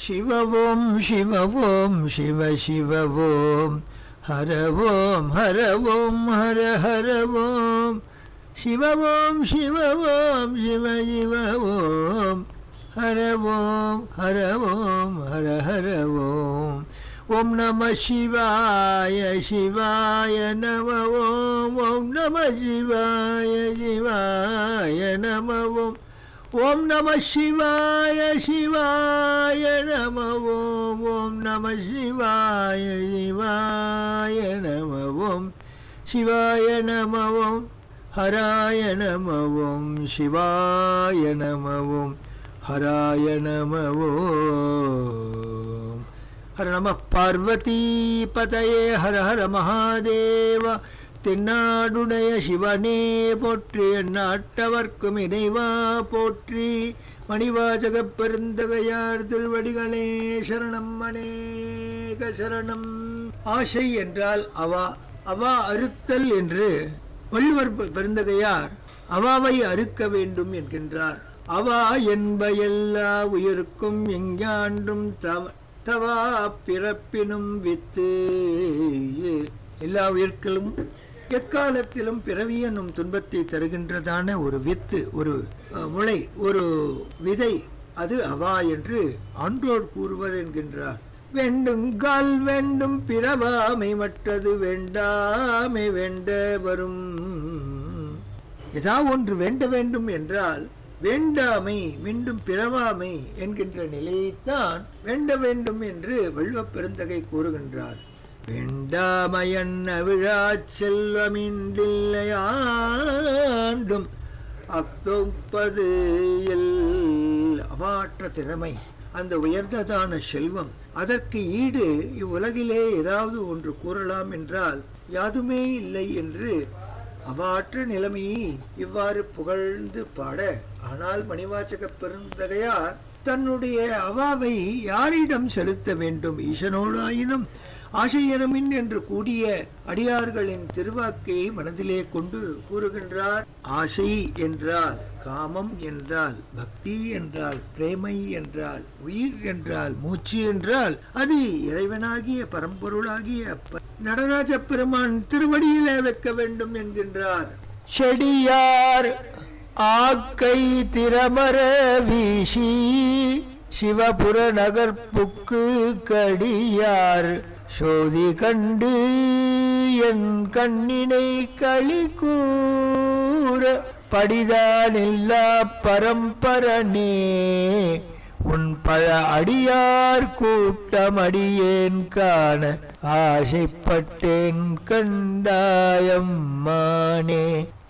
சிவவோம் சிவவோம் சிவ சிவவோம் ஹரவோம் ஹரவோம் ஹர ஹரவோம் சிவவோம் சிவவோம் சிவ சிவவோம் ஹரவோம் ஹரவோம் ஹர ஹரவோம் ஓம் நம சிவாய சிவாய நம ஓம் நம சிவாய சிவாய நம ஓம் நம சிவாய சிவாய நம ஓம் நம சிவாய சிவாய நம சிவாய நம ஹராய நம சிவாய நம ஹராய நம ஹர நம பார்வதி பதயே ஹர ஹர மகாதேவ தென்னாடுடைய சிவனே போற்றி எந்நாட்டவர்க்கும் இறைவா போற்றி மணிவாசகப் பெருந்தகையார் திருவடிகளே சரணம் அநேக சரணம். ஆசை என்றால் அவா அறுத்தல் என்று வள்ளுவர் பெருந்தகையார் அவாவை அறுக்க வேண்டும் என்கின்றார். அவா என்ப எல்லா உயிருக்கும் எஞ்ஞான்றும் தவா பிறப்பினும் வித்து. எல்லா உயிர்களும் எக்காலத்திலும் பிறவி என்னும் துன்பத்தை தருகின்றதான ஒரு வித்து, ஒரு முளை, ஒரு விதை, அது அவா என்று ஆன்றோர் கூறுவர் என்கின்றார். வேண்டுங்கால் வேண்டும் பிறவாமை மற்றது வேண்டாமை வேண்ட வரும். ஏதாவது ஒன்று வேண்ட வேண்டும் என்றால் வேண்டாமை மீண்டும் பிறவாமை என்கின்ற நிலையைத்தான் வேண்ட வேண்டும் என்று வள்ளுவப் பெருந்தகை கூறுகின்றார். வேண்டாமையன் அவிழா செல்வமின்றில்லையாண்டும் அக்தொப்பது அவாற்ற திறமை, அந்த உயர்ந்ததான செல்வம், அதற்கு ஈடு இவ்வுலகிலே ஏதாவது ஒன்று கூறலாம் என்றால் யாதுமே இல்லை என்று அவாற்ற நிலைமையை இவ்வாறு புகழ்ந்து பாட. ஆனால் மணிவாசக பெருந்தகையார் தன்னுடைய அவாவை யாரிடம் செலுத்த வேண்டும்? ஈசனோடு ஆயினும் ஆசையரமின் என்று கூடிய அடியார்களின் திருவாக்கையை மனதிலே கொண்டு கூறுகின்றார். ஆசை என்றால் காமம் என்றால் பக்தி என்றால் பிரேமை என்றால் உயிர் என்றால் மூச்சு என்றால் அது இறைவனாகிய பரம்பொருளாகிய நடராஜ பெருமான் திருவடியிலே வைக்க வேண்டும் என்கின்றார். செடியார் ஆக்கை திறமர வீசி சிவபுர நகர்ப்புக்கு கடியார் சோதி கண்டு என் கண்ணினை களி கூற படிதானில்லா பரம்பரனே உன் பழ அடியார் கூட்டமடியேன் காண ஆசைப்பட்டேன் கண்டாயம்மானே.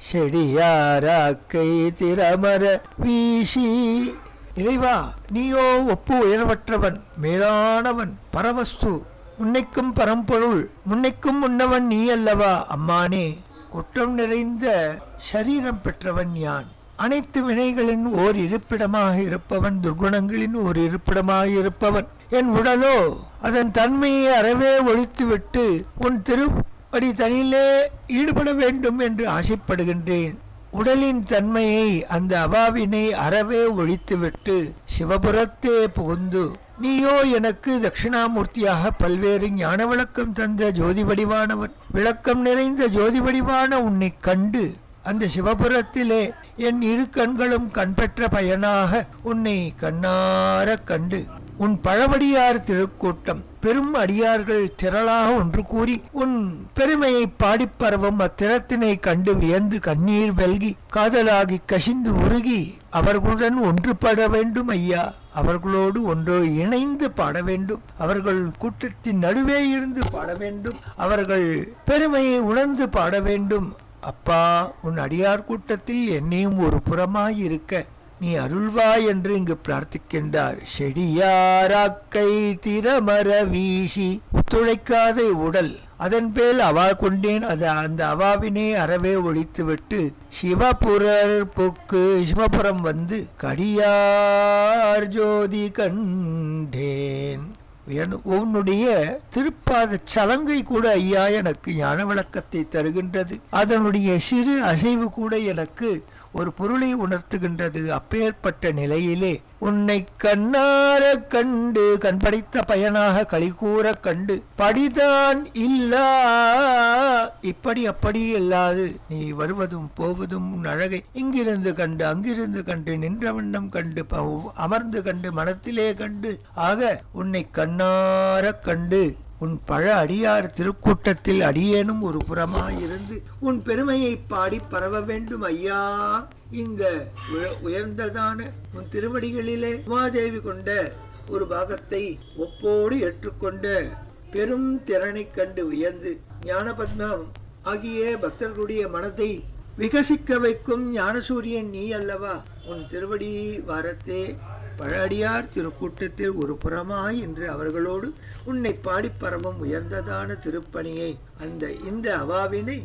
செடியாராக்கை திறமர வீசி. இறைவா, நீயோ ஒப்பு உயர்வற்றவன், மேலானவன், பரவஸ்து, முன்னைக்கும் பரம்பொருள், முன்னைக்கும் முன்னவன் நீ அல்லவா அம்மானே. குற்றம் நிறைந்த சரீரம் பெற்றவன் யான். அனைத்து வினைகளின் ஓர் இருப்பிடமாக இருப்பவன், துர்குணங்களின் ஓர் இருப்பிடமாக இருப்பவன். என் உடலோ அதன் தன்மையை அறவே ஒழித்துவிட்டு உன் திருப்படி தனியிலே ஈடுபட வேண்டும் என்று ஆசைப்படுகின்றேன். உடலின் தன்மையை, அந்த அவாவினை அறவே ஒழித்துவிட்டு சிவபுரத்தே புகுந்து நீயோ எனக்கு தட்சிணாமூர்த்தியாக பல்வேறு ஞான விளக்கம் தந்த ஜோதி வடிவானவன். விளக்கம் நிறைந்த ஜோதி வடிவான உன்னை கண்டு அந்த சிவபுரத்திலே என் இரு கண்களும் கண்பெற்ற பயனாக உன்னை கண்ணார கண்டு உன் பழவடியார் திருக்கூட்டம், பெரும் அடியார்கள் திரளாக ஒன்று கூறி உன் பெருமையை பாடிப்பரவும் அத்திறத்தினை கண்டு வியந்து கண்ணீர் வெல்கி காதலாகி கசிந்து உருகி அவர்களுடன் ஒன்றுபட வேண்டும் ஐயா. அவர்களோடு ஒன்றோ இணைந்து பாட வேண்டும். அவர்கள் கூட்டத்தின் நடுவே இருந்து பாட வேண்டும். அவர்கள் பெருமையை உணர்ந்து பாட வேண்டும். அப்பா, உன் அடியார் கூட்டத்தில் என்னையும் ஒரு புறமாயிருக்க நீ அருள்வாய் என்று இங்கு பிரார்த்திக்கின்றார். செடியாராக்கை திறமர வீசி. ஒத்துழைக்காத உடல், அதன் பேல் அவா கொண்டேன். அந்த அவாவினை அறவே ஒழித்துவிட்டு சிவபுரர் புக்கு சிவபுரம் வந்து கடியார் ஜோதி கண்டேன். உன்னுடைய திருப்பாத சலங்கை கூட ஐயா எனக்கு ஞான விளக்கத்தை தருகின்றது. அதனுடைய சிறு அசைவு கூட எனக்கு ஒரு பொருளை உணர்த்துகின்றது. அப்பேற்பட்ட நிலையிலே உன்னை கண்ணார கண்டு கண் படைத்த பயனாக களிகூற கண்டு படிதான் இல்லா இப்படி அப்படி இல்லாது நீ வருவதும் போவதும் உன் அழகை இங்கிருந்து கண்டு அங்கிருந்து கண்டு நின்ற வண்ணம் கண்டு அமர்ந்து கண்டு மனத்திலே கண்டு ஆக உன்னை கண்ணார கண்டு உன் பழ அடியார் திருக்கூட்டத்தில் அடியேனும் ஒரு புறமாயிருந்து உன் பெருமையை பாடி பரவ வேண்டும் ஐயா. இந்த உயர்ந்ததான உன் திருவடிகளிலே உமாதேவி கொண்ட ஒரு பாகத்தை ஒப்போடு ஏற்றுக்கொண்ட பெரும் திறனை கண்டு வியந்து ஞானபத்மம் ஆகிய பக்தர்களுடைய மனத்தை விகசிக்க வைக்கும் ஞானசூரியன் நீ அல்லவா. உன் திருவடி வாரத்தே பழடியார் திருக்கூட்டத்தில் ஒரு புறமாய் என்று அவர்களோடு உன்னை பாடி பரவும் உயர்ந்ததான திருப்பணியை இந்த அவாவினை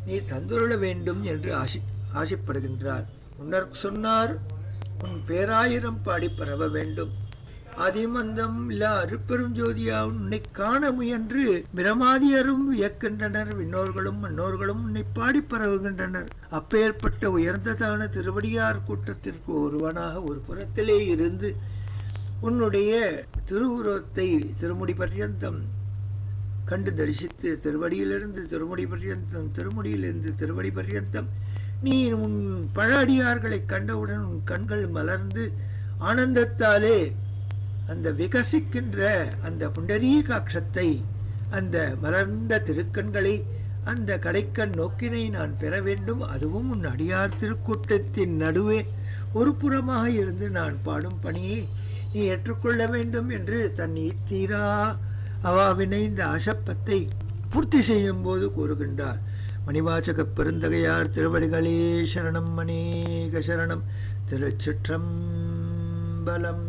நீ தந்துருள வேண்டும் என்று ஆசைப்படுகின்றார். முன்னர் சொன்னார், உன் பேராயிரம் பாடி பரவ வேண்டும். ஆதிமந்தம் இல்ல அருப்பெரும் ஜோதியா உன்னை காண முயன்று பிரமாதியரும் வியக்கின்றனர். விண்ணோர்களும் மன்னோர்களும் உன்னை பாடி பரவுகின்றனர். அப்பேற்பட்ட உயர்ந்ததான திருவடியார் கூட்டத்திற்கு ஒருவனாக ஒரு புறத்திலே இருந்து உன்னுடைய திருவுருவத்தை திருமுடி பர்யந்தம் கண்டு தரிசித்து திருவடியிலிருந்து திருமுடி பர்யந்தம் திருமுடியிலிருந்து திருவடி பர்யந்தம் நீ உன் பழ அடியார்களை கண்டவுடன் உன் கண்கள் மலர்ந்து ஆனந்தத்தாலே அந்த விகசிக்கின்ற அந்த புண்டரீகாட்சத்தை அந்த மலர்ந்த திருக்கண்களை அந்த கடைக்கண் நோக்கினை நான் பெற வேண்டும். அதுவும் உன் அடியார் திருக்கூட்டத்தின் நடுவே ஒரு புறமாக இருந்து நான் பாடும் பணியை நீ ஏற்றுக்கொள்ள வேண்டும் என்று தன் தீரா அவாவினை இந்த ஆசப்பத்தை பூர்த்தி செய்யும் போது கூறுகின்றார். மணிவாசக பெருந்தகையார் திருவடிகளே சரணம் அநேக சரணம். திருச்சிற்றம்பலம்.